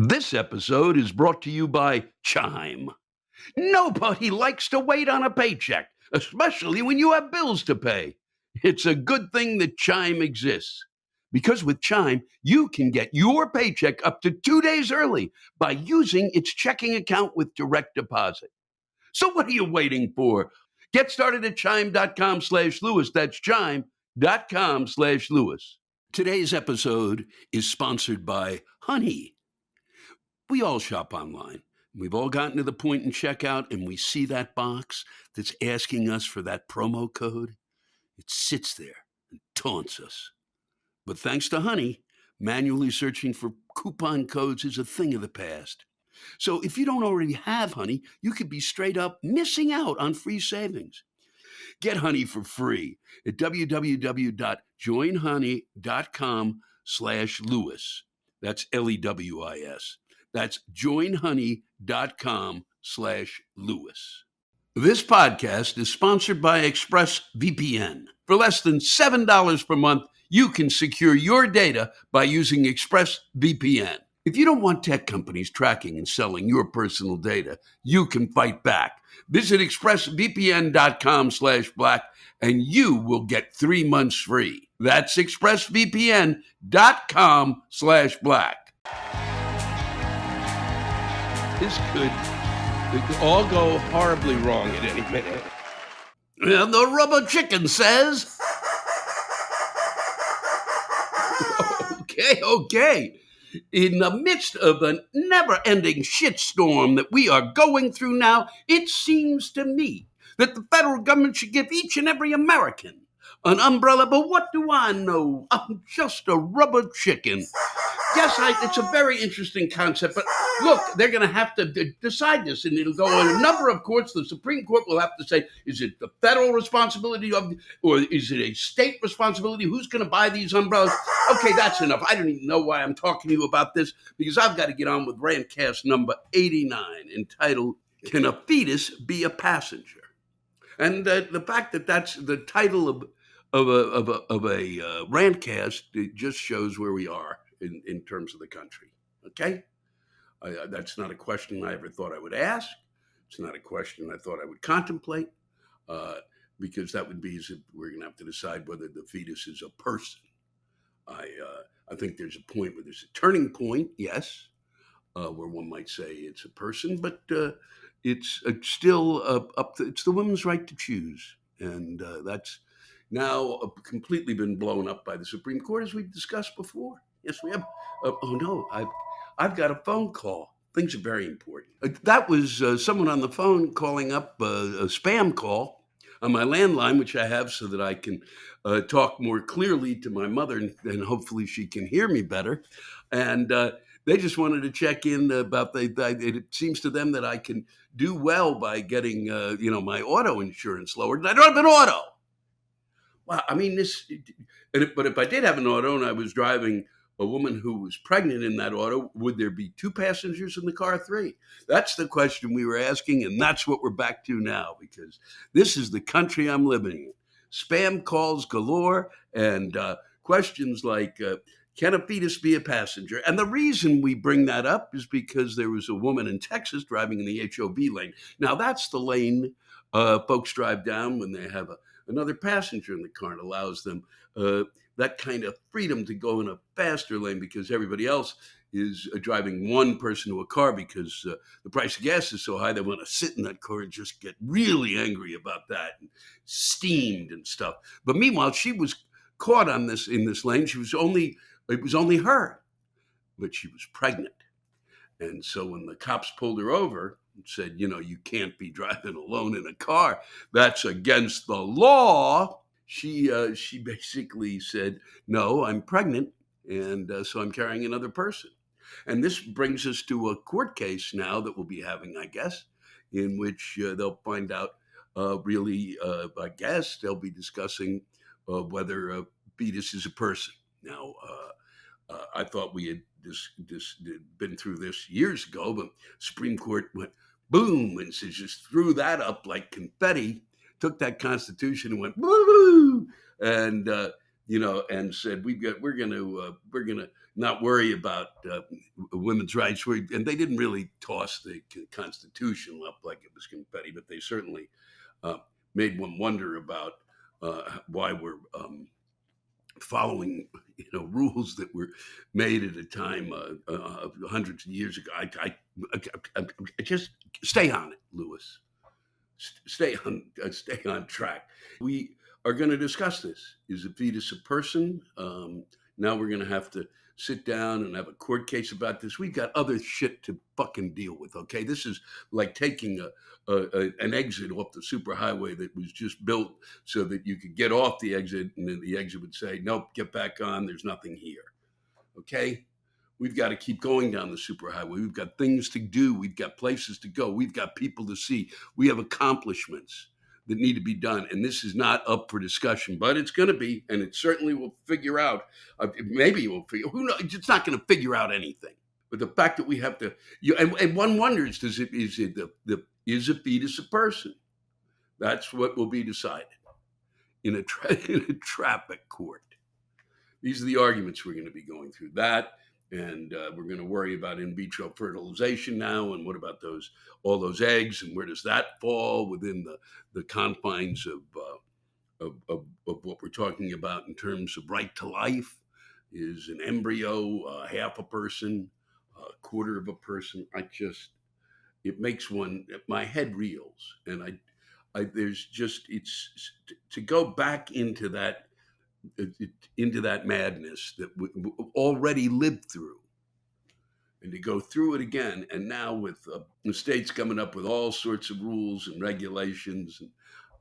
This episode is brought to you by Chime. Nobody likes to wait on a paycheck, especially when you have bills to pay. It's a good thing that Chime exists. Because with Chime, you can get your paycheck up to 2 days early by using its checking account with direct deposit. So what are you waiting for? Get started at chime.com/Lewis. That's chime.com/Lewis. Today's episode is sponsored by Honey. We all shop online. We've all gotten to the point in checkout and we see that box that's asking us for that promo code. It sits there and taunts us. But thanks to Honey, manually searching for coupon codes is a thing of the past. So if you don't already have Honey, you could be straight up missing out on free savings. Get Honey for free at www.joinhoney.com/Lewis. That's Lewis. That's joinhoney.com/Lewis. This podcast is sponsored by ExpressVPN. For less than $7 per month, you can secure your data by using ExpressVPN. If you don't want tech companies tracking and selling your personal data, you can fight back. Visit expressvpn.com/black and you will get 3 months free. That's expressvpn.com/black. This could all go horribly wrong at any minute. And the rubber chicken says, okay. In the midst of a never-ending shitstorm that we are going through now, it seems to me that the federal government should give each and every American an umbrella. But what do I know? I'm just a rubber chicken. Yes, it's a very interesting concept, but look, they're going to have to decide this, and it'll go in a number of courts. The Supreme Court will have to say, is it the federal responsibility or is it a state responsibility? Who's going to buy these umbrellas? Okay, that's enough. I don't even know why I'm talking to you about this, because I've got to get on with Rantcast number 89, entitled, Can a Fetus Be a Passenger? And the fact that that's the title of a Rantcast, it just shows where we are in terms of the country. Okay? That's not a question I ever thought I would ask. It's not a question I thought I would contemplate, because that would be as if we're going to have to decide whether the fetus is a person. I think there's a point where there's a turning point, yes, where one might say it's a person, but it's still it's the woman's right to choose. And that's now completely been blown up by the Supreme Court, as we've discussed before. Yes, we have. Oh no, I've got a phone call. Things are very important. That was someone on the phone calling up a spam call on my landline, which I have so that I can talk more clearly to my mother, and hopefully she can hear me better. And they just wanted to check in about it seems to them that I can do well by getting my auto insurance lowered. And I don't have an auto. Well, I mean, but if I did have an auto and I was driving a woman who was pregnant in that auto, would there be 2 passengers in the car, 3? That's the question we were asking, and that's what we're back to now, because this is the country I'm living in. Spam calls galore and questions like, can a fetus be a passenger? And the reason we bring that up is because there was a woman in Texas driving in the HOV lane. Now, that's the lane folks drive down when they have another passenger in the car. It allows them that kind of freedom to go in a faster lane, because everybody else is driving one person to a car because the price of gas is so high. They want to sit in that car and just get really angry about that and steamed and stuff. But meanwhile, she was caught in this lane. It was only her, but she was pregnant. And so when the cops pulled her over and said, you can't be driving alone in a car, that's against the law, she basically said, no, I'm pregnant, and so I'm carrying another person. And this brings us to a court case now that we'll be having, I guess, in which they'll find out I guess they'll be discussing whether a fetus is a person. Now, I thought we had been through this years ago, but Supreme Court went boom and just threw that up like confetti, took that Constitution and went woo, and and said we're gonna not worry about women's rights. And they didn't really toss the Constitution up like it was confetti, but they certainly uh, made one wonder about why we're following rules that were made at a time hundreds of years ago. I just stay on it, Lewis. Stay on track. We are going to discuss this. Is a fetus a person? Now we're going to have to sit down and have a court case about this. We've got other shit to fucking deal with. Okay, this is like taking an exit off the superhighway that was just built so that you could get off the exit, and then the exit would say, "Nope, get back on. There's nothing here." Okay. We've got to keep going down the superhighway. We've got things to do. We've got places to go. We've got people to see. We have accomplishments that need to be done. And this is not up for discussion, but it's going to be, and it certainly will figure out, maybe it will figure, who knows? It's not going to figure out anything. But the fact that we have to, and one wonders, is a fetus a person? That's what will be decided in a traffic court. These are the arguments we're going to be going through. That, and we're going to worry about in vitro fertilization now, and what about all those eggs, and where does that fall within the confines of what we're talking about in terms of right to life? Is an embryo half a person, a quarter of a person? It makes my head reels, and there's just, it's to go back into that madness that we already lived through, and to go through it again. And now with the states coming up with all sorts of rules and regulations,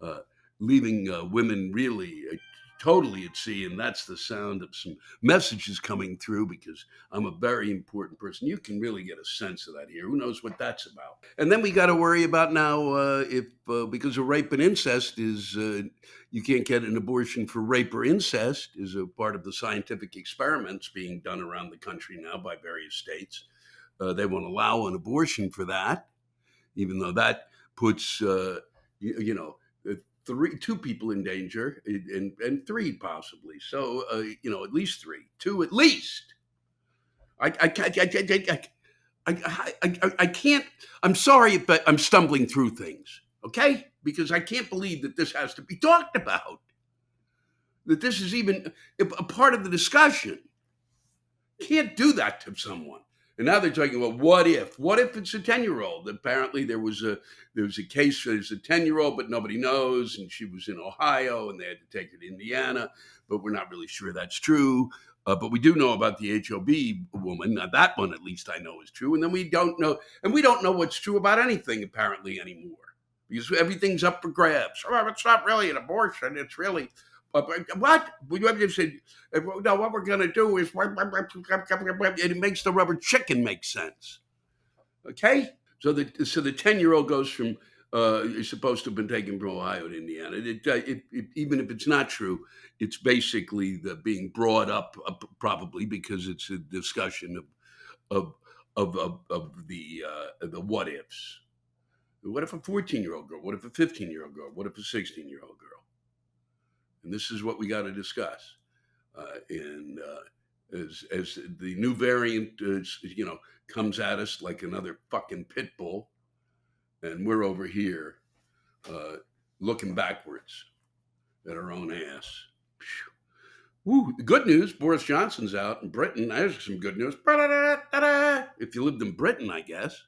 and leaving women really totally at sea. And that's the sound of some messages coming through, because I'm a very important person. You can really get a sense of that here. Who knows what that's about? And then we got to worry about now if because of rape and incest is you can't get an abortion for rape or incest, is a part of the scientific experiments being done around the country now by various states. They won't allow an abortion for that, even though that puts two people in danger, and three possibly. So at least two at least. I can't. I'm sorry, but I'm stumbling through things. Okay, because I can't believe that this has to be talked about. That this is even a part of the discussion. Can't do that to someone. And now they're talking about what if it's a 10-year-old? Apparently there was a case. There's a 10-year-old, but nobody knows, and she was in Ohio, and they had to take her to Indiana, but we're not really sure that's true. But we do know about the HOB woman. Now that one, at least I know, is true. And then we don't know what's true about anything apparently anymore, because everything's up for grabs. Oh, it's not really an abortion. It's really what? You said, no, what we're going to do is, and it makes the rubber chicken make sense. Okay? So the 10-year-old goes from, is supposed to have been taken from Ohio to Indiana. Even if it's not true, it's basically being brought up probably because it's a discussion of the what ifs. What if a 14-year-old girl? What if a 15-year-old girl? What if a 16-year-old girl? And this is what we got to discuss. As the new variant, comes at us like another fucking pit bull, and we're over here looking backwards at our own ass. Woo. Good news, Boris Johnson's out in Britain. There's some good news. If you lived in Britain, I guess.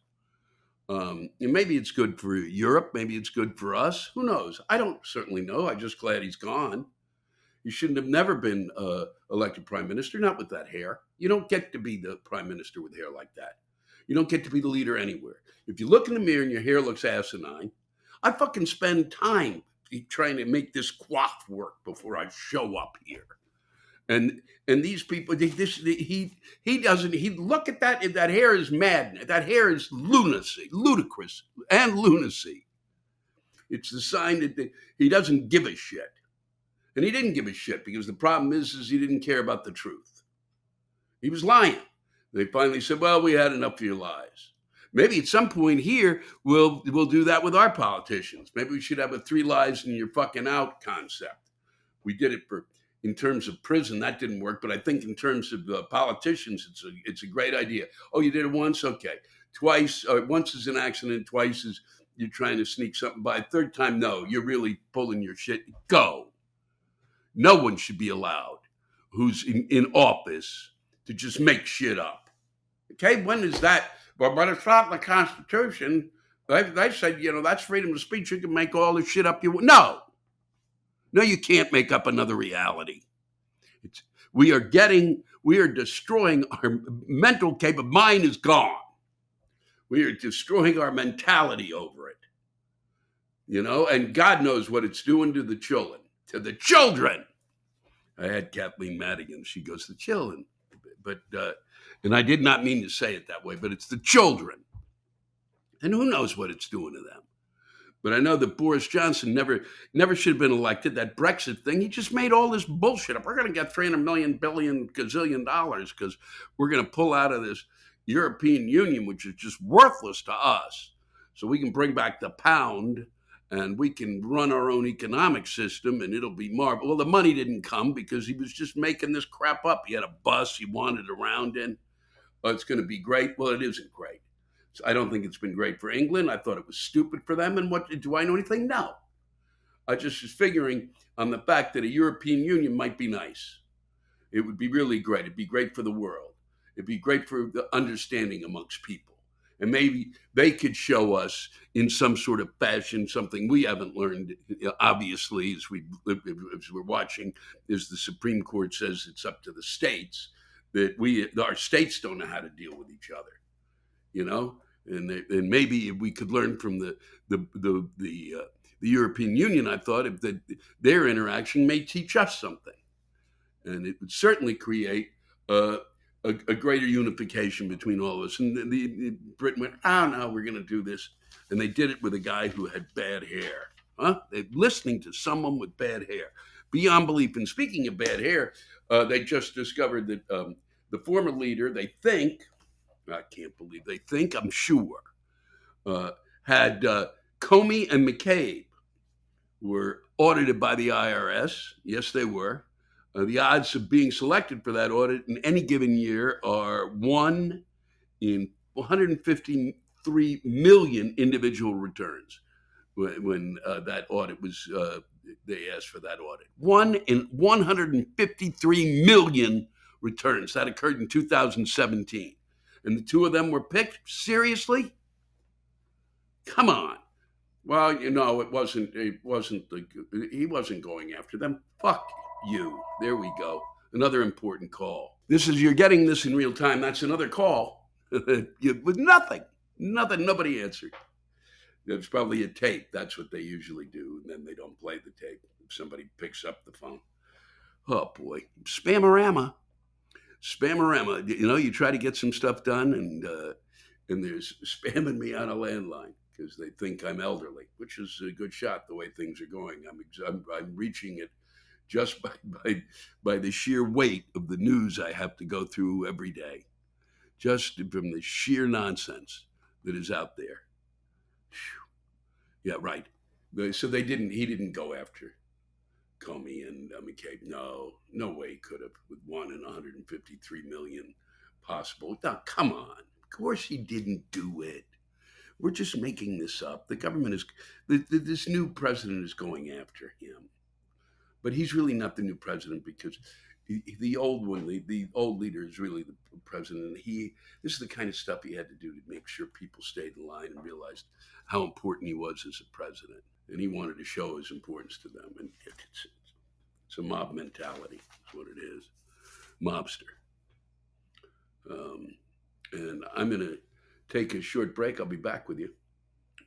And maybe it's good for Europe. Maybe it's good for us. Who knows? I don't certainly know. I'm just glad he's gone. He shouldn't have never been elected prime minister, not with that hair. You don't get to be the prime minister with hair like that. You don't get to be the leader anywhere. If you look in the mirror and your hair looks asinine, I fucking spend time trying to make this coif work before I show up here. And these people, he doesn't. He look at that. That hair is madness. That hair is lunacy, ludicrous, and lunacy. It's the sign that he doesn't give a shit, and he didn't give a shit because the problem is he didn't care about the truth. He was lying. They finally said, "Well, we had enough of your lies." Maybe at some point here we'll do that with our politicians. Maybe we should have a 3 lies and you're fucking out concept. We did it for in terms of prison, that didn't work. But I think in terms of politicians, it's a great idea. Oh, you did it once, okay. Twice, once is an accident. Twice is you're trying to sneak something by. Third time, no, you're really pulling your shit. Go. No one should be allowed who's in office to just make shit up. Okay, when is that? But it's not in the Constitution. They said, that's freedom of speech. You can make all the shit up you want. No, you can't make up another reality. We are destroying our mental capability. Mine is gone. We are destroying our mentality over it. And God knows what it's doing to the children. To the children. I had Kathleen Madigan. She goes, the children. But, and I did not mean to say it that way, but it's the children. And who knows what it's doing to them. But I know that Boris Johnson never should have been elected. That Brexit thing, he just made all this bullshit up. We're going to get $300 million, billion, gazillion dollars because we're going to pull out of this European Union, which is just worthless to us. So we can bring back the pound and we can run our own economic system and it'll be marvelous. Well, the money didn't come because he was just making this crap up. He had a bus he wandered around in. Oh, it's going to be great. Well, it isn't great. So I don't think it's been great for England. I thought it was stupid for them. And what do I know anything? No. I just was figuring on the fact that a European Union might be nice. It would be really great. It'd be great for the world. It'd be great for the understanding amongst people. And maybe they could show us in some sort of fashion something we haven't learned, obviously, as we're watching, as the Supreme Court says it's up to the states, that our states don't know how to deal with each other, and maybe we could learn from the European Union. I thought that their interaction may teach us something, and it would certainly create a greater unification between all of us. And the Britain went, no, we're going to do this. And they did it with a guy who had bad hair. They're listening to someone with bad hair. Beyond belief. And speaking of bad hair, they just discovered that the former leader, I'm sure, had Comey and McCabe were audited by the IRS. Yes, they were. The odds of being selected for that audit in any given year are 1 in 153 million individual returns. When that audit was, they asked for that audit. 1 in 153 million returns. That occurred in 2017. And the two of them were picked? Seriously? Come on. Well, it wasn't. He wasn't going after them. Fuck you. There we go. Another important call. You're getting this in real time. That's another call with nothing. Nobody answered. There's probably a tape. That's what they usually do. And then they don't play the tape if somebody picks up the phone. Oh boy. Spamorama. You try to get some stuff done and there's spamming me on a landline because they think I'm elderly, which is a good shot the way things are going. I'm reaching it just by the sheer weight of the news I have to go through every day, just from the sheer nonsense that is out there. Whew. Yeah, right. So he didn't go after Comey and McCabe. No way he could have with 1 in 153 million possible. Now, come on. Of course he didn't do it. We're just making this up. The government this new president is going after him. But he's really not the new president because the old one, the old leader is really the president. This is the kind of stuff he had to do to make sure people stayed in line and realized how important he was as a president. And he wanted to show his importance to them. And it's a mob mentality. That's what it is. Mobster. And I'm going to take a short break. I'll be back with you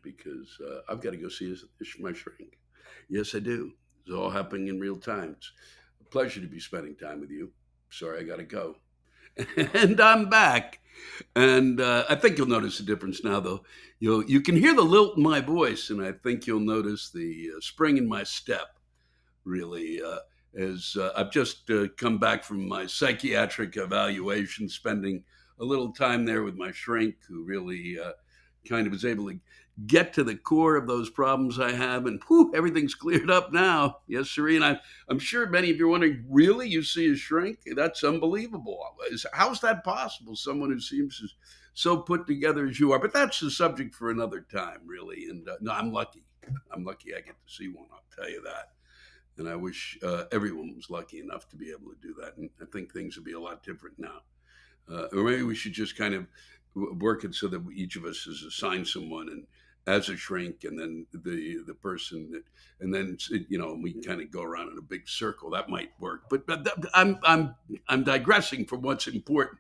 because I've got to go see my shrink. Yes, I do. It's all happening in real time. It's a pleasure to be spending time with you. Sorry, I got to go. And I'm back. And I think you'll notice a difference now, though. You can hear the lilt in my voice, and I think you'll notice the spring in my step, really, as I've just come back from my psychiatric evaluation, spending a little time there with my shrink, who really kind of was able to get to the core of those problems I have, and whew, everything's cleared up now. Yes, sir. And I'm sure many of you are wondering, really, you see a shrink? That's unbelievable. How's that possible? Someone who seems so put together as you are. But that's the subject for another time, really. And no, I'm lucky. I'm lucky I get to see one, I'll tell you that. And I wish everyone was lucky enough to be able to do that. And I think things would be a lot different now. Or maybe we should just kind of work it so that each of us is assigned someone and as a shrink, and then the person that, and then we can kind of go around in a big circle. That might work. But I'm digressing from what's important,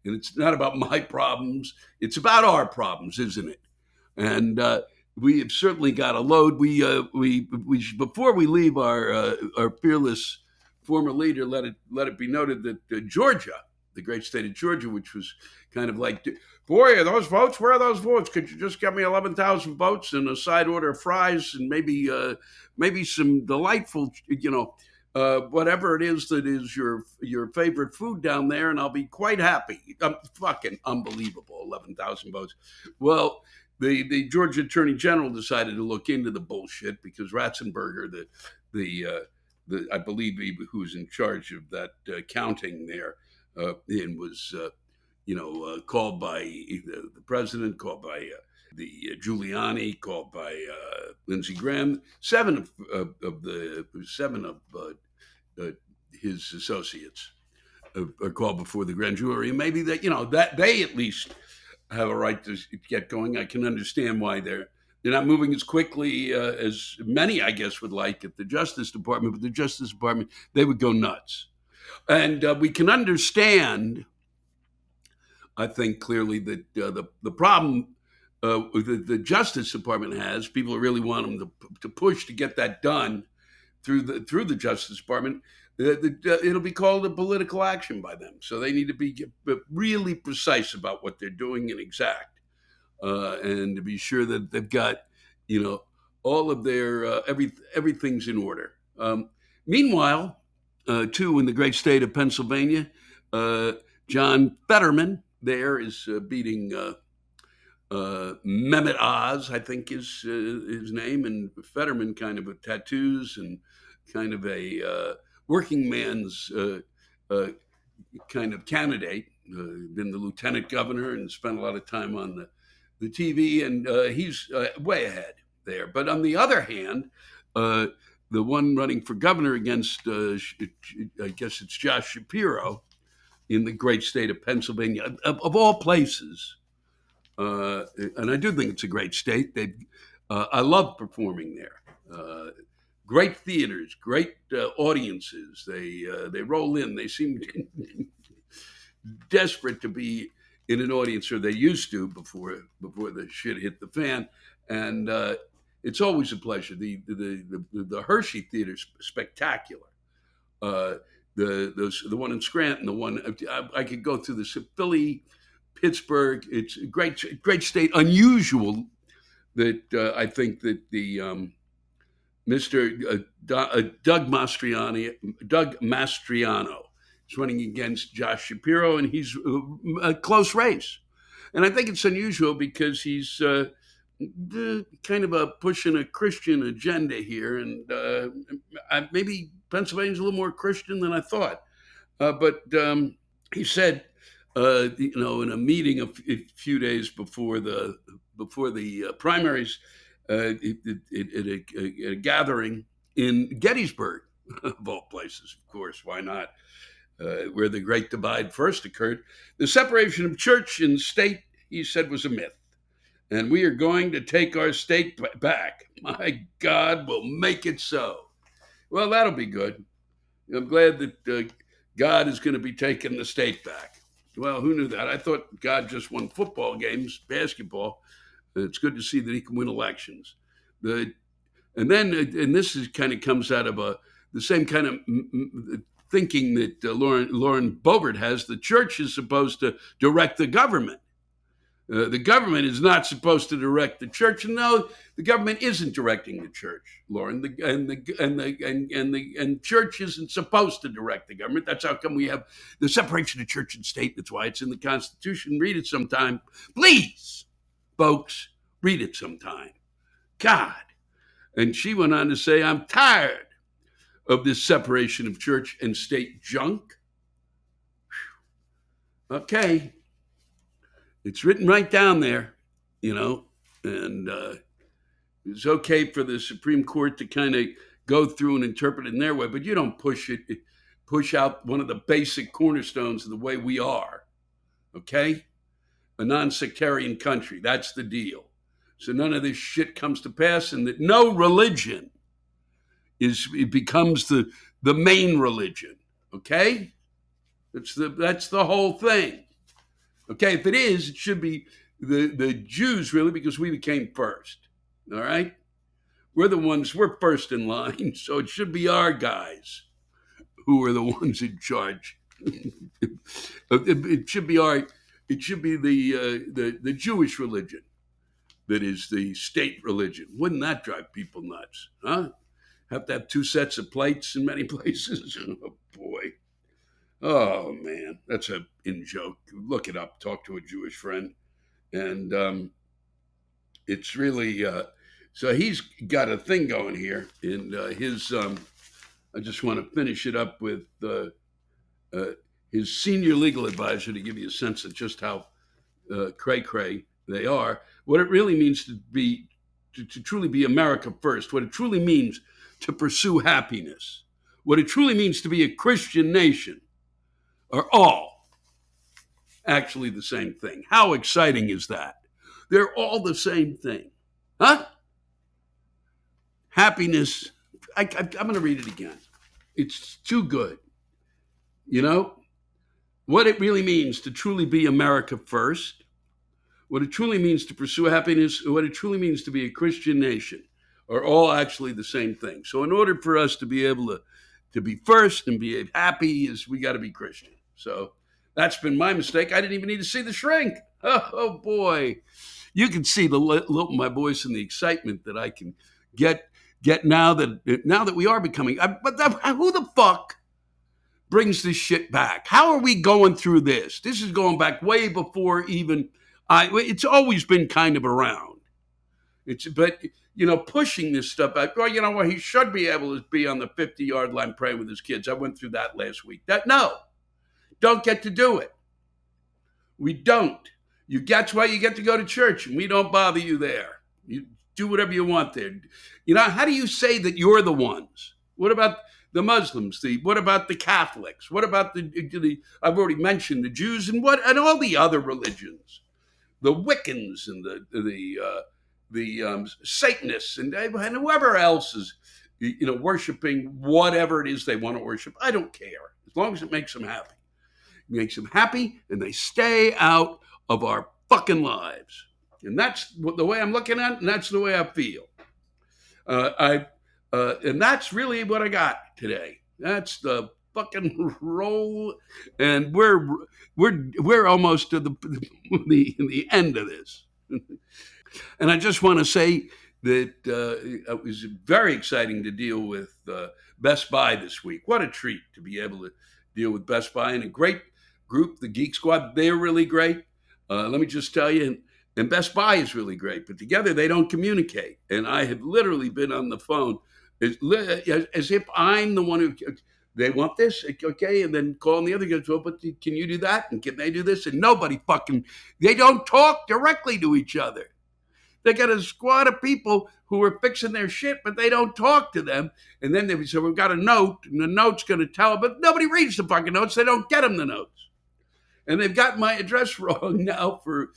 and it's not about my problems. It's about our problems, isn't it? And we have certainly got a load. We before we leave our fearless former leader, let it be noted that Georgia, the great state of Georgia, which was kind of like, boy, are those votes? Where are those votes? Could you just get me 11,000 votes and a side order of fries and maybe some delightful, whatever it is that is your favorite food down there, and I'll be quite happy. Fucking unbelievable, 11,000 votes. Well, the Georgia Attorney General decided to look into the bullshit because Ratzenberger, the I believe who was in charge of that counting there, and was called by the president, called by the Giuliani, called by Lindsey Graham. Seven of his associates are called before the grand jury. And maybe that they at least have a right to get going. I can understand why they're not moving as quickly as many, I guess, would like at the Justice Department. But the Justice Department, they would go nuts. And we can understand, I think, clearly that the problem the Justice Department has, people really want them to push to get that done through the Justice Department. It'll be called a political action by them. So they need to be really precise about what they're doing and exact, and to be sure that they've got all of their everything's in order. Meanwhile, too, in the great state of Pennsylvania, John Fetterman there is beating Mehmet Oz, I think is his name, and Fetterman kind of with tattoos and kind of a working man's kind of candidate, been the lieutenant governor and spent a lot of time on the TV, and he's way ahead there. But on the other hand, the one running for governor against, I guess it's Josh Shapiro in the great state of Pennsylvania, of all places. And I do think it's a great state. I love performing there. Great theaters, great audiences. They roll in. They seem desperate to be in an audience, or they used to before the shit hit the fan. And it's always a pleasure. The Hershey Theater's spectacular. The one in Scranton, the one I could go through the Philly, Pittsburgh. It's a great state. Unusual that I think that the Mr. Doug Mastriano is running against Josh Shapiro, and he's a close race. And I think it's unusual because he's kind of pushing a Christian agenda here, and maybe Pennsylvania's a little more Christian than I thought. But he said, in a meeting a few days before the primaries, at a gathering in Gettysburg, of all places, of course, why not? Where the Great Divide first occurred. The separation of church and state, he said, was a myth. And we are going to take our state back. My God will make it so. Well, that'll be good. I'm glad that God is going to be taking the state back. Well, who knew that? I thought God just won football games, basketball. It's good to see that he can win elections. And this is kind of comes out of the same kind of thinking that Lauren Boebert has. The church is supposed to direct the government. The government is not supposed to direct the church. No, the government isn't directing the church, Lauren. And church isn't supposed to direct the government. That's how come we have the separation of church and state. That's why it's in the Constitution. Read it sometime, please. Folks, read it sometime. God. And she went on to say, I'm tired of this separation of church and state junk. Okay. It's written right down there, and it's okay for the Supreme Court to kind of go through and interpret it in their way, but you don't push out one of the basic cornerstones of the way we are. Okay? A non-sectarian country. That's the deal. So none of this shit comes to pass, and that no religion becomes the main religion. Okay? That's the whole thing. Okay, if it is, it should be the Jews, really, because we became first. All right? We're first in line, so it should be our guys who are the ones in charge. It should be the Jewish religion that is the state religion. Wouldn't that drive people nuts? Huh? Have to have two sets of plates in many places. Oh boy. Oh man, that's a in joke. Look it up. Talk to a Jewish friend, and it's really so he's got a thing going here, and his. I just want to finish it up with his senior legal advisor to give you a sense of just how cray they are. What it really means to truly be America first. What it truly means to pursue happiness. What it truly means to be a Christian nation. Are all actually the same thing. How exciting is that? They're all the same thing. Huh? Happiness. I'm going to read it again. It's too good. What it really means to truly be America first, what it truly means to pursue happiness, what it truly means to be a Christian nation are all actually the same thing. So in order for us to be able to be first and be happy, we got to be Christian. So that's been my mistake. I didn't even need to see the shrink. Oh boy. You can see the look in my voice and the excitement that I can get now that we are becoming. But who the fuck brings this shit back? How are we going through this? This is going back way before even it's always been kind of around. But pushing this stuff back. Well, you know what? He should be able to be on the 50-yard line praying with his kids. I went through that last week. Don't get to do it. We don't. That's why you get to go to church, and we don't bother you there. You do whatever you want there. How do you say that you're the ones? What about the Muslims? What about the Catholics? What about the I've already mentioned the Jews and all the other religions, the Wiccans and the Satanists and whoever else is worshiping whatever it is they want to worship. I don't care as long as it makes them happy. It makes them happy, and they stay out of our fucking lives. And that's the way I'm looking at it, and that's the way I feel. And that's really what I got today. That's the fucking roll, and we're almost to the end of this. And I just want to say that it was very exciting to deal with Best Buy this week. What a treat to be able to deal with Best Buy, and a great group, the Geek Squad. They're really great. Let me just tell you, and Best Buy is really great, but together they don't communicate. And I have literally been on the phone as if I'm the one who, they want this, okay, and then calling the other guys, well, but can you do that? And can they do this? And they don't talk directly to each other. They got a squad of people who are fixing their shit, but they don't talk to them. And then they say, we've got a note, and the note's going to tell them, but nobody reads the fucking notes. They don't get them the notes. And they've got my address wrong now for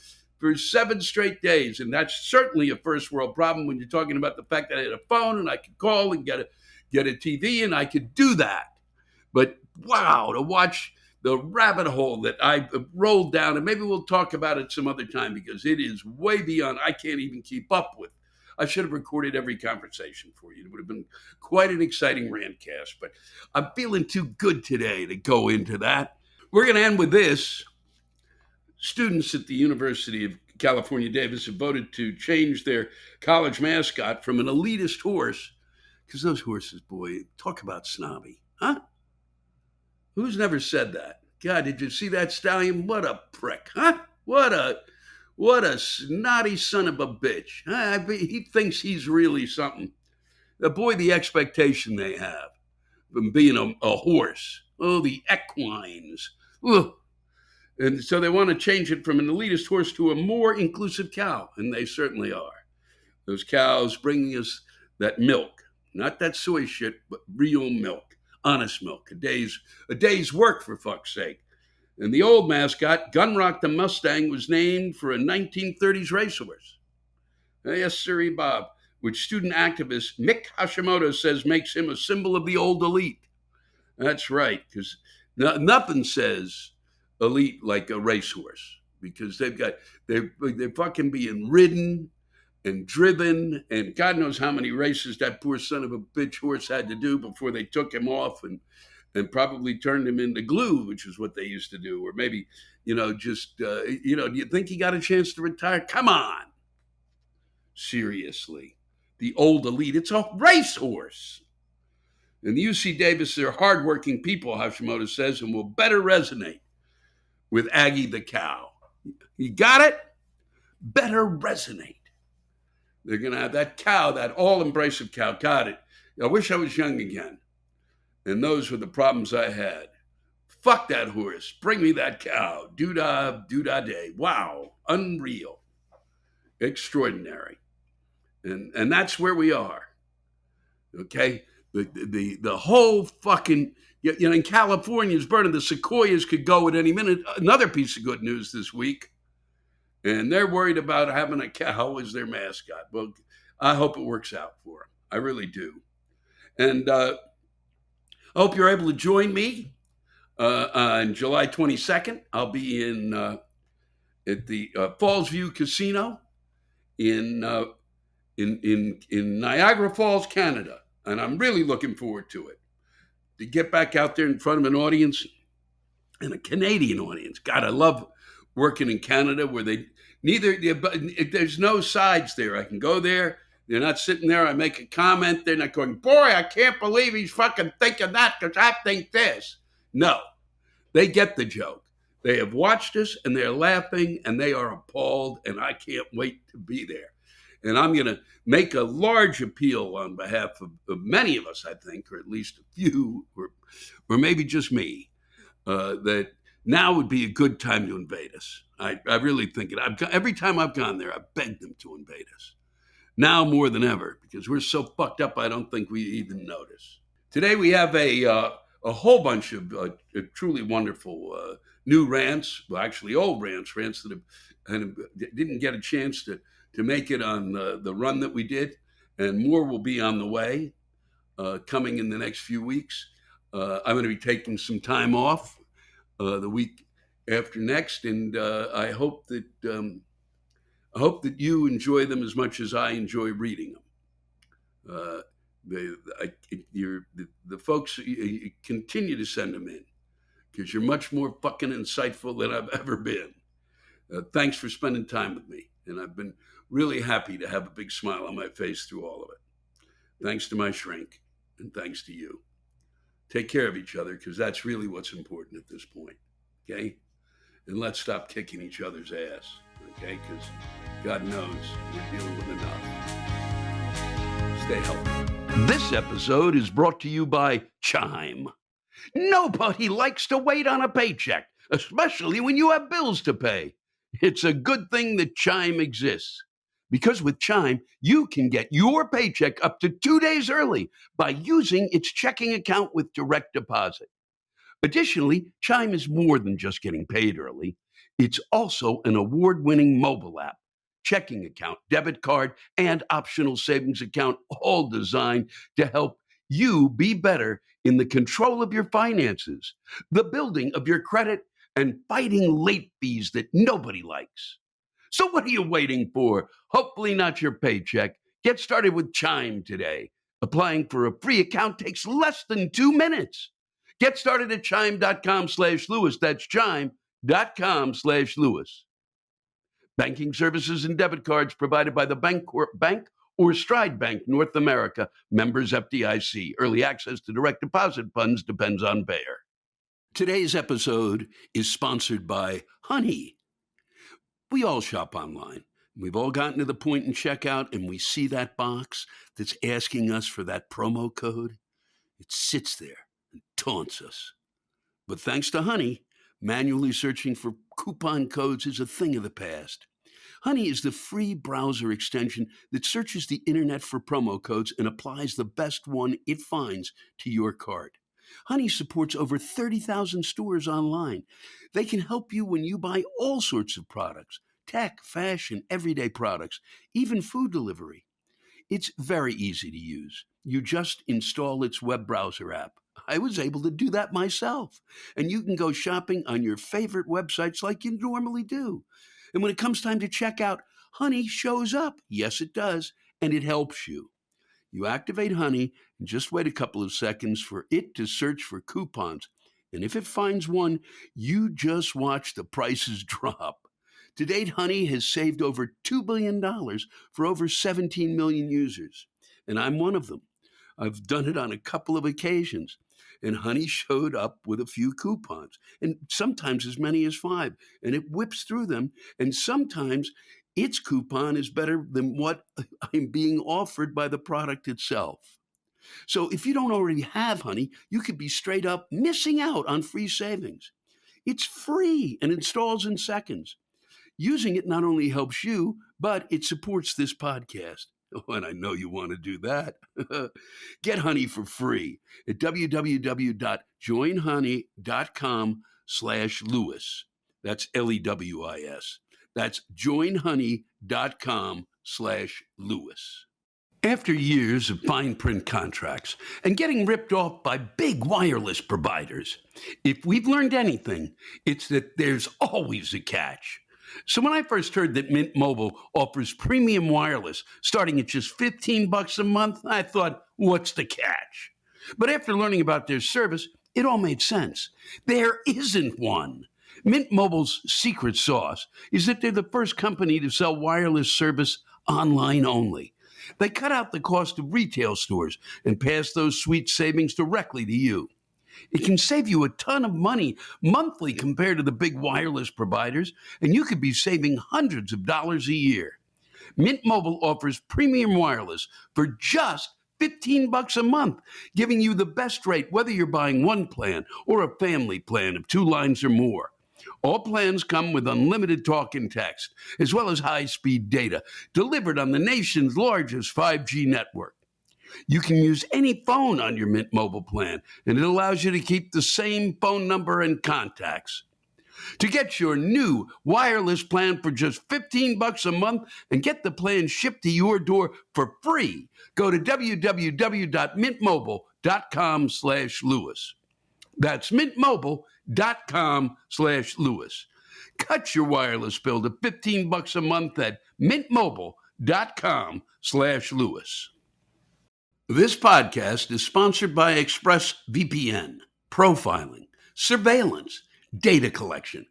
7 straight days. And that's certainly a first world problem when you're talking about the fact that I had a phone and I could call and get a TV, and I could do that. But wow, to watch the rabbit hole that I rolled down, and maybe we'll talk about it some other time because it is way beyond, I can't even keep up with. I should have recorded every conversation for you. It would have been quite an exciting Rantcast, but I'm feeling too good today to go into that. We're going to end with this. Students at the University of California, Davis have voted to change their college mascot from an elitist horse, because those horses, boy, talk about snobby, huh? Who's never said that? God, did you see that stallion? What a prick, huh? What a What a snotty son of a bitch. He thinks he's really something. Boy, the expectation they have from being a horse. Oh, the equines. Ugh. And so they want to change it from an elitist horse to a more inclusive cow, and they certainly are. Those cows bringing us that milk, not that soy shit, but real milk, honest milk, a day's work, for fuck's sake. And the old mascot, Gunrock the Mustang, was named for a 1930s racehorse. Yes, sirree, Bob, which student activist Mick Hashimoto says makes him a symbol of the old elite. That's right, because nothing says elite like a racehorse, because they're fucking being ridden and driven, and God knows how many races that poor son of a bitch horse had to do before they took him off and probably turned him into glue, which is what they used to do. Or maybe, do you think he got a chance to retire? Come on. Seriously. The old elite, it's a racehorse. And the UC Davis, they're hardworking people, Hashimoto says, and will better resonate with Aggie the cow. You got it? Better resonate. They're going to have that cow, that all-embracive cow. Got it. I wish I was young again. And those were the problems I had. Fuck that horse. Bring me that cow. Doo-dah day. Wow. Unreal. Extraordinary. And that's where we are. Okay? The whole fucking, in California's burning, the sequoias could go at any minute. Another piece of good news this week. And they're worried about having a cow as their mascot. Well, I hope it works out for them. I really do. And I hope you're able to join me on July 22nd. I'll be at the Falls View Casino in Niagara Falls, Canada. And I'm really looking forward to it. To get back out there in front of an audience, and a Canadian audience. God, I love working in Canada where there's no sides there. I can go there. They're not sitting there. I make a comment. They're not going, boy, I can't believe he's fucking thinking that because I think this. No, they get the joke. They have watched us and they're laughing and they are appalled, and I can't wait to be there. And I'm going to make a large appeal on behalf of many of us, I think, or at least a few, or maybe just me, that now would be a good time to invade us. I really think it. Every time I've gone there, I've begged them to invade us. Now more than ever, because we're so fucked up, I don't think we even notice. Today we have a whole bunch of truly wonderful new rants, well, actually old rants that didn't get a chance to make it on the run that we did, and more will be on the way coming in the next few weeks. I'm going to be taking some time off the week after next, and I hope that you enjoy them as much as I enjoy reading them. The folks, you continue to send them in because you're much more fucking insightful than I've ever been. Thanks for spending time with me, and I've been really happy to have a big smile on my face through all of it. Thanks to my shrink, and thanks to you. Take care of each other, because that's really what's important at this point, okay? And let's stop kicking each other's ass, okay? Because God knows we're dealing with enough. Stay healthy. This episode is brought to you by Chime. Nobody likes to wait on a paycheck, especially when you have bills to pay. It's a good thing that Chime exists. Because with Chime, you can get your paycheck up to 2 days early by using its checking account with direct deposit. Additionally, Chime is more than just getting paid early. It's also an award-winning mobile app, checking account, debit card, and optional savings account, all designed to help you be better in the control of your finances, the building of your credit, and fighting late fees that nobody likes. So what are you waiting for? Hopefully not your paycheck. Get started with Chime today. Applying for a free account takes less than 2 minutes. Get started at chime.com/Lewis. That's chime.com/Lewis. Banking services and debit cards provided by the bank or Stride Bank North America, members FDIC. Early access to direct deposit funds depends on payer. Today's episode is sponsored by Honey. We all shop online. We've all gotten to the point in checkout and we see that box that's asking us for that promo code. It sits there and taunts us. But thanks to Honey, manually searching for coupon codes is a thing of the past. Honey is the free browser extension that searches the internet for promo codes and applies the best one it finds to your cart. Honey supports over 30,000 stores online. They can help you when you buy all sorts of products: tech, fashion, everyday products, even food delivery. It's very easy to use. You just install its web browser app. I was able to do that myself. And you can go shopping on your favorite websites like you normally do. And when it comes time to check out, Honey shows up. Yes, it does. And it helps you. You activate Honey and just wait a couple of seconds for it to search for coupons. And if it finds one, you just watch the prices drop. To date, Honey has saved over $2 billion for over 17 million users. And I'm one of them. I've done it on a couple of occasions. And Honey showed up with a few coupons, and sometimes as many as 5. And it whips through them. And sometimes its coupon is better than what I'm being offered by the product itself. So if you don't already have Honey, you could be straight up missing out on free savings. It's free and installs in seconds. Using it not only helps you, but it supports this podcast. Oh, and I know you want to do that. Get Honey for free at www.joinhoney.com/Lewis. That's Lewis. That's joinhoney.com/Lewis. After years of fine print contracts and getting ripped off by big wireless providers, if we've learned anything, it's that there's always a catch. So when I first heard that Mint Mobile offers premium wireless starting at just $15 a month, I thought, what's the catch? But after learning about their service, it all made sense. There isn't one. Mint Mobile's secret sauce is that they're the first company to sell wireless service online only. They cut out the cost of retail stores and pass those sweet savings directly to you. It can save you a ton of money monthly compared to the big wireless providers, and you could be saving hundreds of dollars a year. Mint Mobile offers premium wireless for just $15 a month, giving you the best rate whether you're buying one plan or a family plan of 2 lines or more. All plans come with unlimited talk and text, as well as high-speed data, delivered on the nation's largest 5G network. You can use any phone on your Mint Mobile plan, and it allows you to keep the same phone number and contacts. To get your new wireless plan for just $15 a month and get the plan shipped to your door for free, go to www.mintmobile.com/Lewis. That's mintmobile.com/Lewis. Cut your wireless bill to $15 a month at mintmobile.com/Lewis. This podcast is sponsored by ExpressVPN, profiling, surveillance, data collection.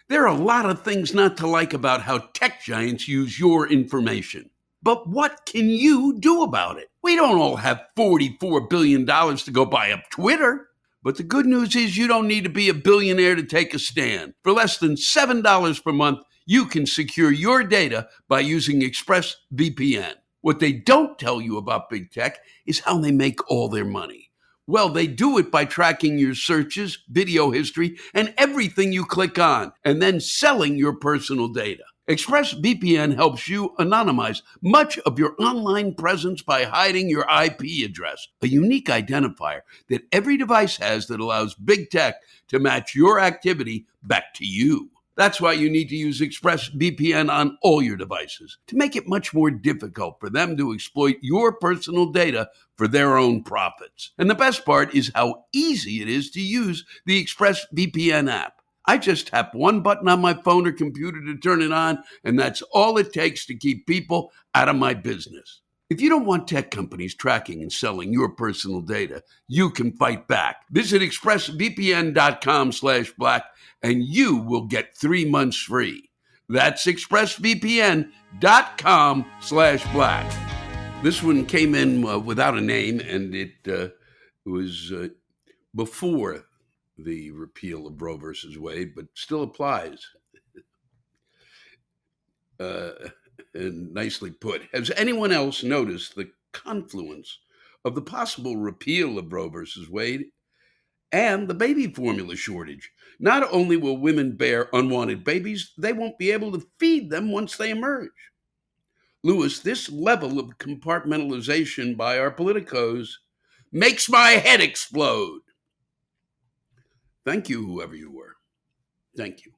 There are a lot of things not to like about how tech giants use your information. But what can you do about it? We don't all have $44 billion to go buy up Twitter. But the good news is you don't need to be a billionaire to take a stand. For less than $7 per month, you can secure your data by using ExpressVPN. What they don't tell you about big tech is how they make all their money. Well, they do it by tracking your searches, video history, and everything you click on, and then selling your personal data. ExpressVPN helps you anonymize much of your online presence by hiding your IP address, a unique identifier that every device has that allows big tech to match your activity back to you. That's why you need to use ExpressVPN on all your devices to make it much more difficult for them to exploit your personal data for their own profits. And the best part is how easy it is to use the ExpressVPN app. I just tap one button on my phone or computer to turn it on, and that's all it takes to keep people out of my business. If you don't want tech companies tracking and selling your personal data, you can fight back. Visit expressvpn.com/black and you will get 3 months free. That's expressvpn.com/black. This one came in without a name, and it was before the repeal of Roe versus Wade, but still applies. Uh, and nicely put. Has anyone else noticed the confluence of the possible repeal of Roe versus Wade and the baby formula shortage? Not only will women bear unwanted babies, they won't be able to feed them once they emerge. Lewis, this level of compartmentalization by our politicos makes my head explode. Thank you, whoever you were. Thank you.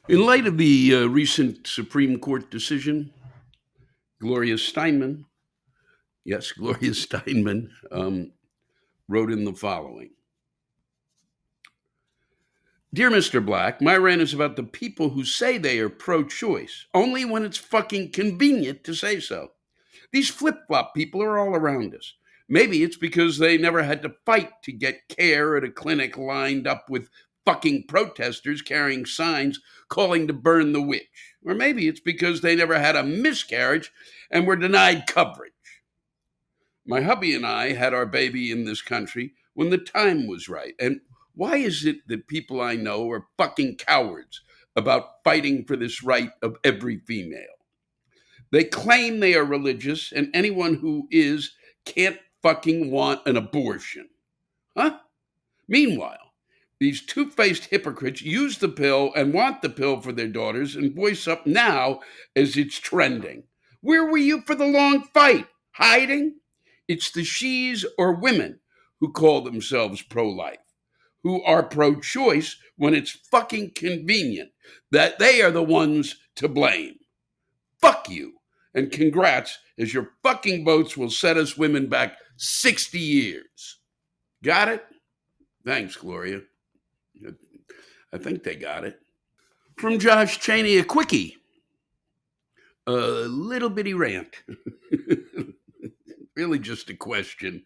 In light of the recent Supreme Court decision, Gloria Steinman, yes, Gloria Steinman, wrote in the following. Dear Mr. Black, my rant is about the people who say they are pro-choice, only when it's fucking convenient to say so. These flip-flop people are all around us. Maybe it's because they never had to fight to get care at a clinic lined up with fucking protesters carrying signs calling to burn the witch. Or maybe it's because they never had a miscarriage and were denied coverage. My hubby and I had our baby in this country when the time was right. And why is it that people I know are fucking cowards about fighting for this right of every female? They claim they are religious, and anyone who is can't fucking want an abortion. Huh? Meanwhile, these two-faced hypocrites use the pill and want the pill for their daughters and voice up now as it's trending. Where were you for the long fight? Hiding? It's the she's or women who call themselves pro-life, who are pro-choice when it's fucking convenient, that they are the ones to blame. Fuck you. And congrats, as your fucking votes will set us women back 60 years. Got it? Thanks, Gloria. I think they got it. From Josh Cheney, a quickie. A little bitty rant. Really just a question.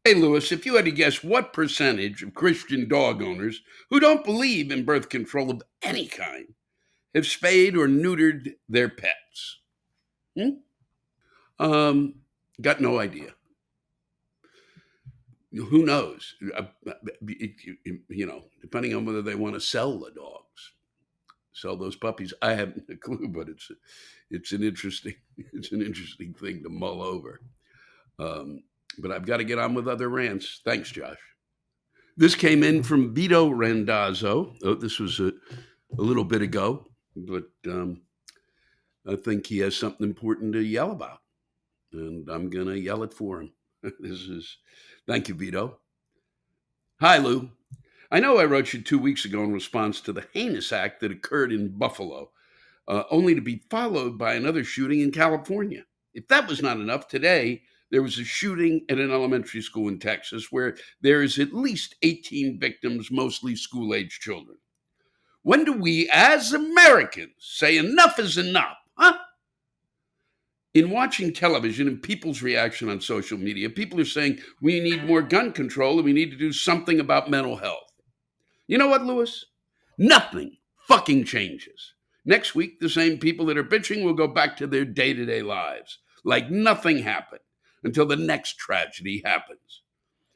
Hey, Lewis, if you had to guess what percentage of Christian dog owners who don't believe in birth control of any kind have spayed or neutered their pets? Got no idea. Who knows? Depending on whether they want to sell the dogs, sell those puppies. I haven't a clue, but it's an interesting thing to mull over. But I've got to get on with other rants. Thanks, Josh. This came in from Vito Randazzo. Oh, this was a little bit ago, but I think he has something important to yell about, and I'm going to yell it for him. Thank you, Vito. Hi, Lou. I know I wrote you 2 weeks ago in response to the heinous act that occurred in Buffalo, only to be followed by another shooting in California. If that was not enough, today there was a shooting at an elementary school in Texas where there is at least 18 victims, mostly school-age children. When do we, as Americans, say enough is enough, huh? In watching television and people's reaction on social media, people are saying we need more gun control and we need to do something about mental health. You know what, Lewis? Nothing fucking changes. Next week, the same people that are bitching will go back to their day-to-day lives like nothing happened until the next tragedy happens.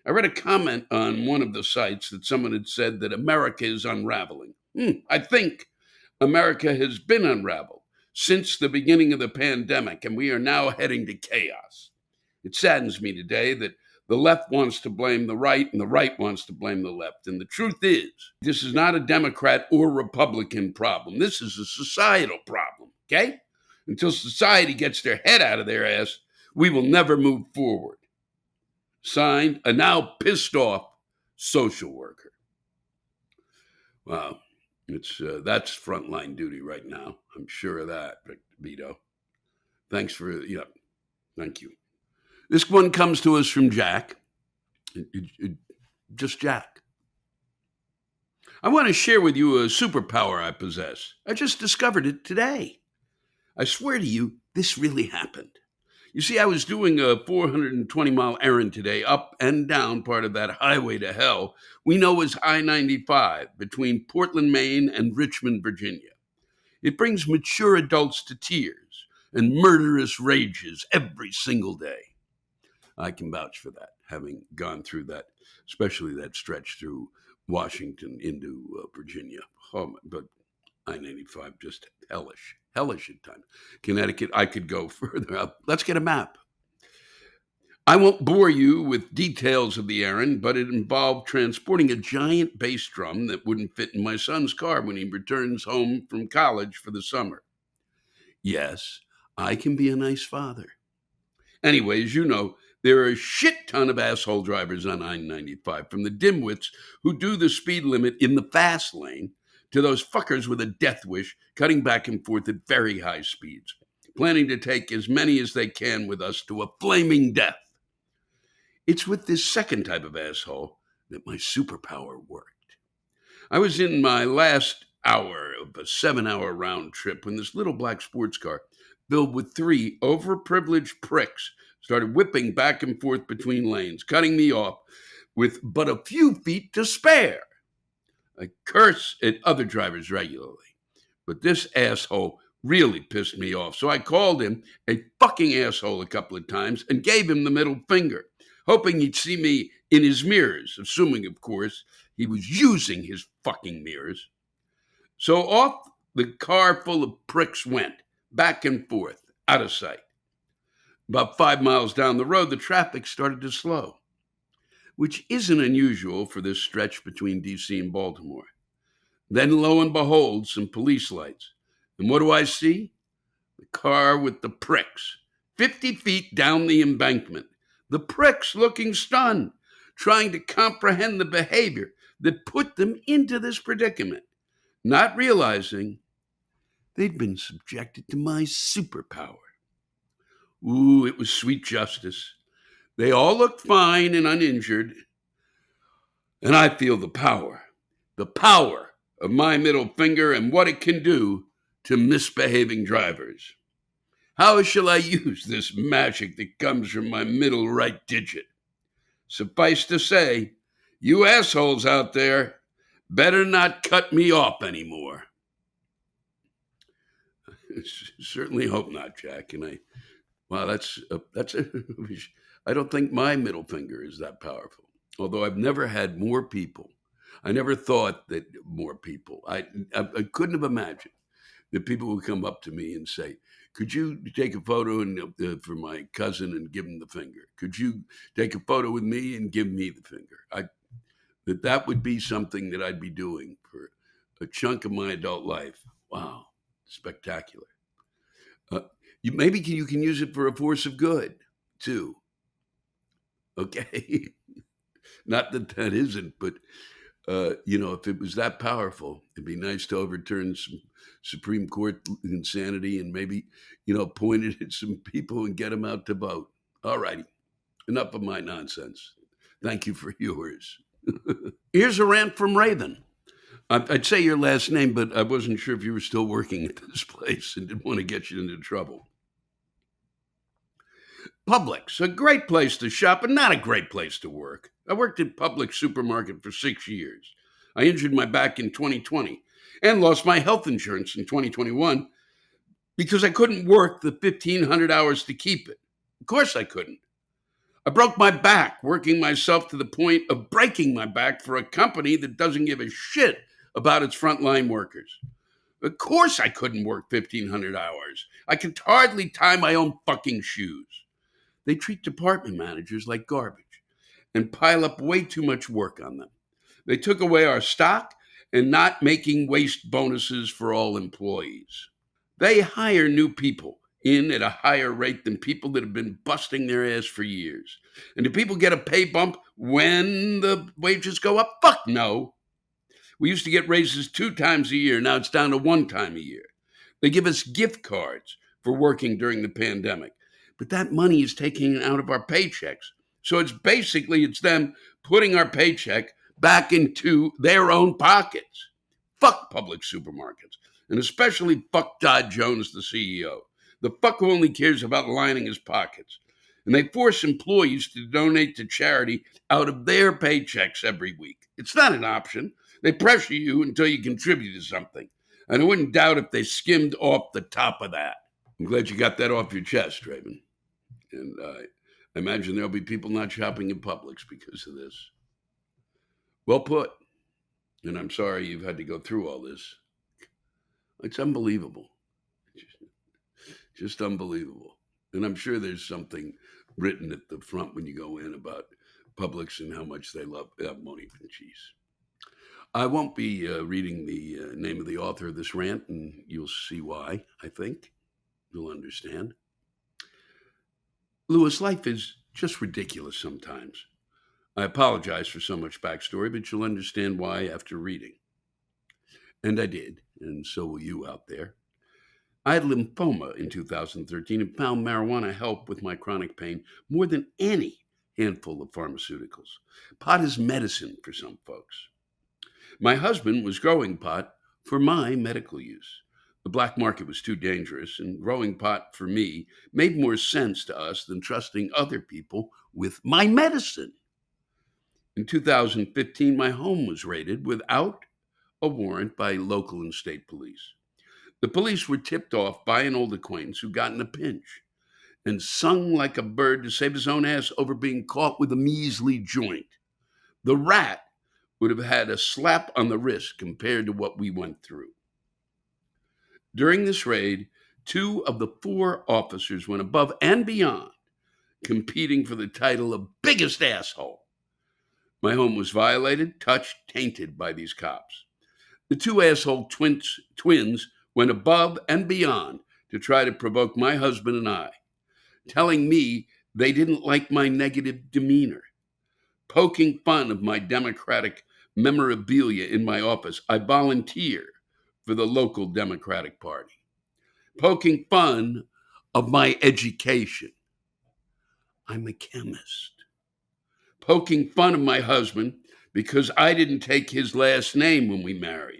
I read a comment on one of the sites that someone had said that America is unraveling. I think America has been unraveled since the beginning of the pandemic, and we are now heading to chaos. It saddens me today that the left wants to blame the right and the right wants to blame the left. And the truth is, this is not a Democrat or Republican problem. This is a societal problem, okay? Until society gets their head out of their ass, we will never move forward. Signed, a now pissed off social worker. Wow. That's frontline duty right now. I'm sure of that, Vito. Thank you. This one comes to us from Jack. Just Jack. I want to share with you a superpower I possess. I just discovered it today. I swear to you, this really happened. You see, I was doing a 420-mile errand today, up and down part of that highway to hell we know as I-95 between Portland, Maine and Richmond, Virginia. It brings mature adults to tears and murderous rages every single day. I can vouch for that, having gone through that, especially that stretch through Washington into Virginia. But I-95, just hellish. hellish at times. Connecticut, I could go further up. Let's get a map. I won't bore you with details of the errand, but it involved transporting a giant bass drum that wouldn't fit in my son's car when he returns home from college for the summer. Yes, I can be a nice father. Anyways, there are a shit ton of asshole drivers on I-95, from the dimwits who do the speed limit in the fast lane to those fuckers with a death wish cutting back and forth at very high speeds, planning to take as many as they can with us to a flaming death. It's with this second type of asshole that my superpower worked. I was in my last hour of a 7-hour round trip when this little black sports car, filled with three overprivileged pricks, started whipping back and forth between lanes, cutting me off with but a few feet to spare. I curse at other drivers regularly, but this asshole really pissed me off. So I called him a fucking asshole a couple of times and gave him the middle finger, hoping he'd see me in his mirrors, assuming, of course, he was using his fucking mirrors. So off the car full of pricks went, back and forth, out of sight. About 5 miles down the road, the traffic started to slow, which isn't unusual for this stretch between D.C. and Baltimore. Then, lo and behold, some police lights. And what do I see? The car with the pricks, 50 feet down the embankment. The pricks looking stunned, trying to comprehend the behavior that put them into this predicament, not realizing they'd been subjected to my superpower. Ooh, it was sweet justice. They all looked fine and uninjured, and I feel the power of my middle finger and what it can do to misbehaving drivers. How shall I use this magic that comes from my middle right digit? Suffice to say, you assholes out there better not cut me off anymore. Certainly hope not, Jack. And I don't think my middle finger is that powerful. Although I've never had more people. I never thought that more people. I couldn't have imagined that people would come up to me and say, could you take a photo for my cousin and give him the finger? Could you take a photo with me and give me the finger? That would be something that I'd be doing for a chunk of my adult life. Wow, spectacular. Maybe you can use it for a force of good, too. Okay? Not that isn't, but, if it was that powerful, it'd be nice to overturn some Supreme Court insanity and maybe, point it at some people and get them out to vote. All righty. Enough of my nonsense. Thank you for yours. Here's a rant from Raven. I'd say your last name, but I wasn't sure if you were still working at this place and didn't want to get you into trouble. Publix, a great place to shop and not a great place to work. I worked at Publix supermarket for 6 years. I injured my back in 2020 and lost my health insurance in 2021 because I couldn't work the 1,500 hours to keep it. Of course I couldn't. I broke my back working myself to the point of breaking my back for a company that doesn't give a shit about its frontline workers. Of course I couldn't work 1,500 hours. I could hardly tie my own fucking shoes. They treat department managers like garbage and pile up way too much work on them. They took away our stock and not making waste bonuses for all employees. They hire new people in at a higher rate than people that have been busting their ass for years. And do people get a pay bump when the wages go up? Fuck no. We used to get raises 2 times a year. Now it's down to 1 time a year. They give us gift cards for working during the pandemic. But that money is taken out of our paychecks. So it's them putting our paycheck back into their own pockets. Fuck public supermarkets. And especially fuck Todd Jones, the CEO. The fuck who only cares about lining his pockets. And they force employees to donate to charity out of their paychecks every week. It's not an option. They pressure you until you contribute to something. And I wouldn't doubt if they skimmed off the top of that. I'm glad you got that off your chest, Raven. And I imagine there'll be people not shopping in Publix because of this. Well put. And I'm sorry you've had to go through all this. It's unbelievable. Just unbelievable. And I'm sure there's something written at the front when you go in about Publix and how much they love money and cheese. I won't be reading the name of the author of this rant, and you'll see why, I think. You'll understand. Lewis, life is just ridiculous sometimes. I apologize for so much backstory, but you'll understand why after reading. And I did, and so will you out there. I had lymphoma in 2013 and found marijuana helped with my chronic pain more than any handful of pharmaceuticals. Pot is medicine for some folks. My husband was growing pot for my medical use. The black market was too dangerous, and growing pot for me made more sense to us than trusting other people with my medicine. In 2015, my home was raided without a warrant by local and state police. The police were tipped off by an old acquaintance who got in a pinch and sung like a bird to save his own ass over being caught with a measly joint. The rat would have had a slap on the wrist compared to what we went through. During this raid, 2 of the 4 officers went above and beyond, competing for the title of biggest asshole. My home was violated, touched, tainted by these cops. The 2 asshole twins went above and beyond to try to provoke my husband and I, telling me they didn't like my negative demeanor. Poking fun of my Democratic memorabilia in my office, I volunteer for the local Democratic Party. Poking fun of my education. I'm a chemist. Poking fun of my husband because I didn't take his last name when we married.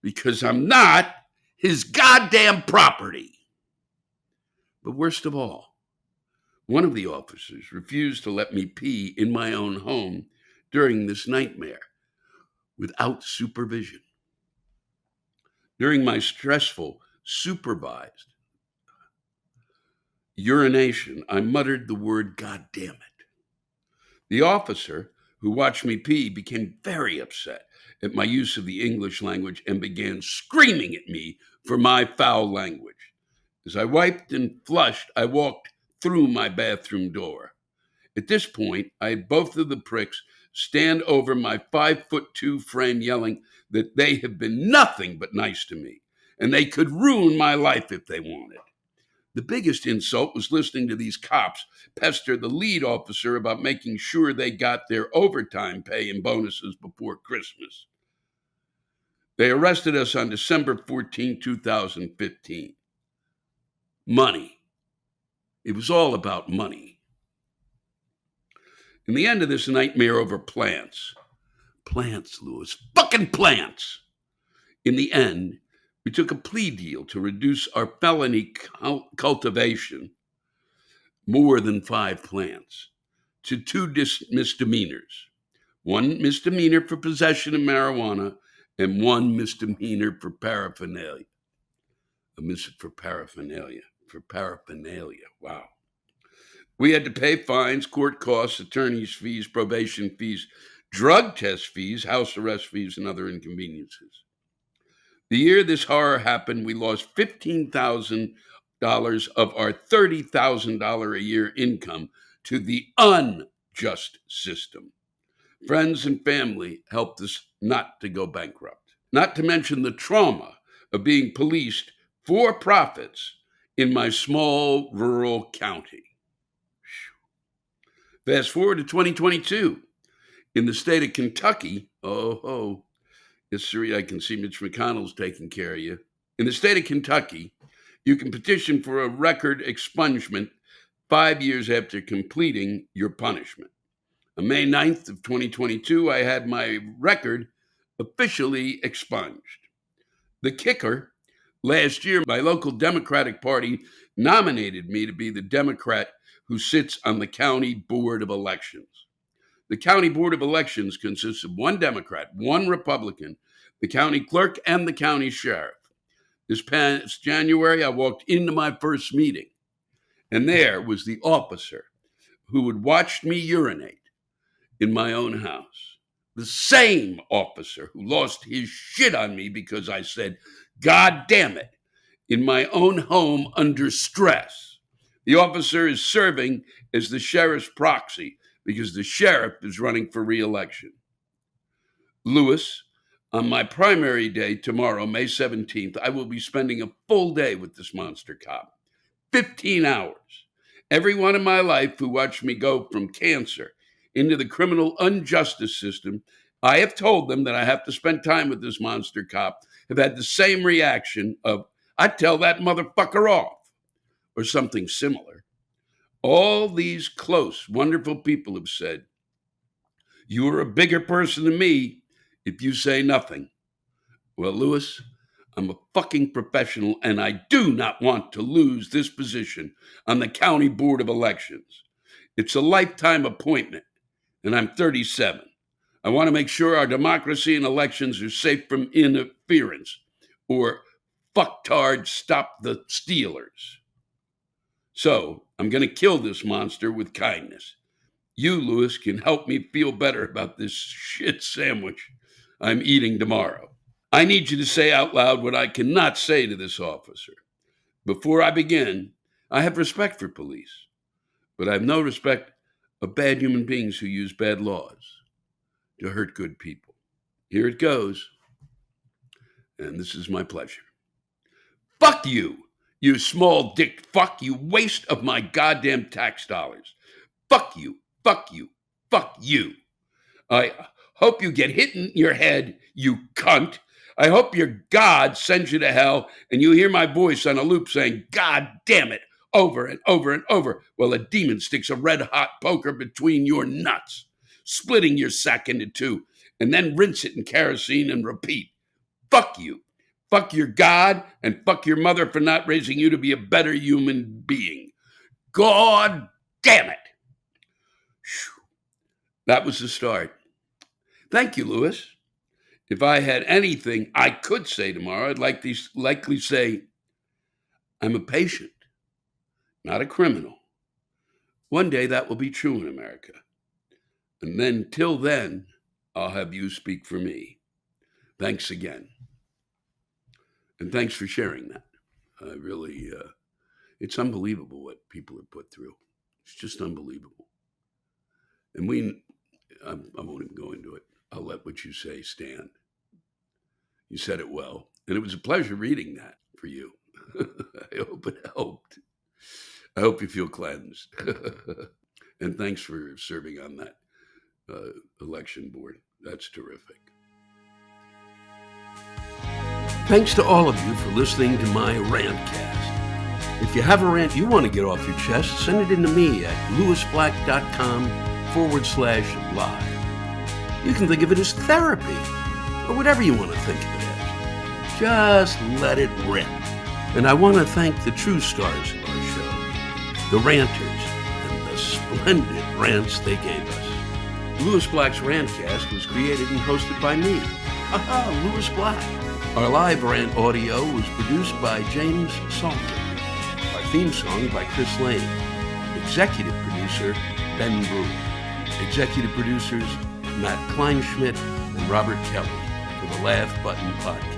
Because I'm not his goddamn property. But worst of all, one of the officers refused to let me pee in my own home during this nightmare without supervision. During my stressful, supervised urination, I muttered the word, "God damn it." The officer who watched me pee became very upset at my use of the English language and began screaming at me for my foul language. As I wiped and flushed, I walked through my bathroom door. At this point, I had both of the pricks stand over my 5'2" frame yelling that they have been nothing but nice to me and they could ruin my life if they wanted. The biggest insult was listening to these cops pester the lead officer about making sure they got their overtime pay and bonuses before Christmas. They arrested us on December 14, 2015. Money. It was all about money. In the end of this nightmare over plants, Lewis, fucking plants. In the end, we took a plea deal to reduce our felony cultivation, more than 5 plants, to 2 misdemeanors. 1 misdemeanor for possession of marijuana and 1 misdemeanor for paraphernalia. For paraphernalia. Wow. We had to pay fines, court costs, attorney's fees, probation fees, drug test fees, house arrest fees, and other inconveniences. The year this horror happened, we lost $15,000 of our $30,000 a year income to the unjust system. Friends and family helped us not to go bankrupt. Not to mention the trauma of being policed for profits in my small rural county. Fast forward to 2022. In the state of Kentucky, yes, sir, I can see Mitch McConnell's taking care of you. In the state of Kentucky, you can petition for a record expungement 5 years after completing your punishment. On May 9th of 2022, I had my record officially expunged. The kicker, last year, my local Democratic Party nominated me to be the Democrat who sits on the County Board of Elections. The County Board of Elections consists of 1 Democrat, 1 Republican, the county clerk, and the county sheriff. This past January, I walked into my first meeting, and there was the officer who had watched me urinate in my own house. The same officer who lost his shit on me because I said, "God damn it," in my own home under stress. The officer is serving as the sheriff's proxy because the sheriff is running for re-election. Lewis, on my primary day tomorrow, May 17th, I will be spending a full day with this monster cop. 15 hours. Everyone in my life who watched me go from cancer into the criminal injustice system, I have told them that I have to spend time with this monster cop, have had the same reaction of, I'd tell that motherfucker off, or something similar. All these close, wonderful people have said, you are a bigger person than me if you say nothing. Well, Lewis, I'm a fucking professional, and I do not want to lose this position on the County Board of Elections. It's a lifetime appointment, and I'm 37. I want to make sure our democracy and elections are safe from interference, or fucktard stop the Steelers. So I'm going to kill this monster with kindness. You, Lewis, can help me feel better about this shit sandwich I'm eating tomorrow. I need you to say out loud what I cannot say to this officer. Before I begin, I have respect for police, but I have no respect of bad human beings who use bad laws to hurt good people. Here it goes, and this is my pleasure. Fuck you, you small dick fuck, you waste of my goddamn tax dollars. Fuck you, fuck you, fuck you. I hope you get hit in your head, you cunt. I hope your God sends you to hell and you hear my voice on a loop saying, God damn it, over and over and over, while a demon sticks a red-hot poker between your nuts, splitting your sack into two, and then rinse it in kerosene and repeat. Fuck you. Fuck your God, and fuck your mother for not raising you to be a better human being. God damn it. Whew. That was the start. Thank you, Lewis. If I had anything I could say tomorrow, I'd likely say, I'm a patient, not a criminal. One day that will be true in America. And then, till then, I'll have you speak for me. Thanks again. And thanks for sharing that. I really, it's unbelievable what people have put through. It's just unbelievable. And I won't even go into it. I'll let what you say stand. You said it well. And it was a pleasure reading that for you. I hope it helped. I hope you feel cleansed. And thanks for serving on that election board. That's terrific. Thanks to all of you for listening to my Rantcast. If you have a rant you want to get off your chest, send it in to me at lewisblack.com/live. You can think of it as therapy, or whatever you want to think of it as. Just let it rip. And I want to thank the true stars of our show, the ranters, and the splendid rants they gave us. Lewis Black's Rantcast was created and hosted by me. Aha, Lewis Black. Our live rant audio was produced by James Salter. Our theme song by Chris Lane. Executive producer, Ben Brewer. Executive producers, Matt Kleinschmidt and Robert Kelly for the Laugh Button Podcast.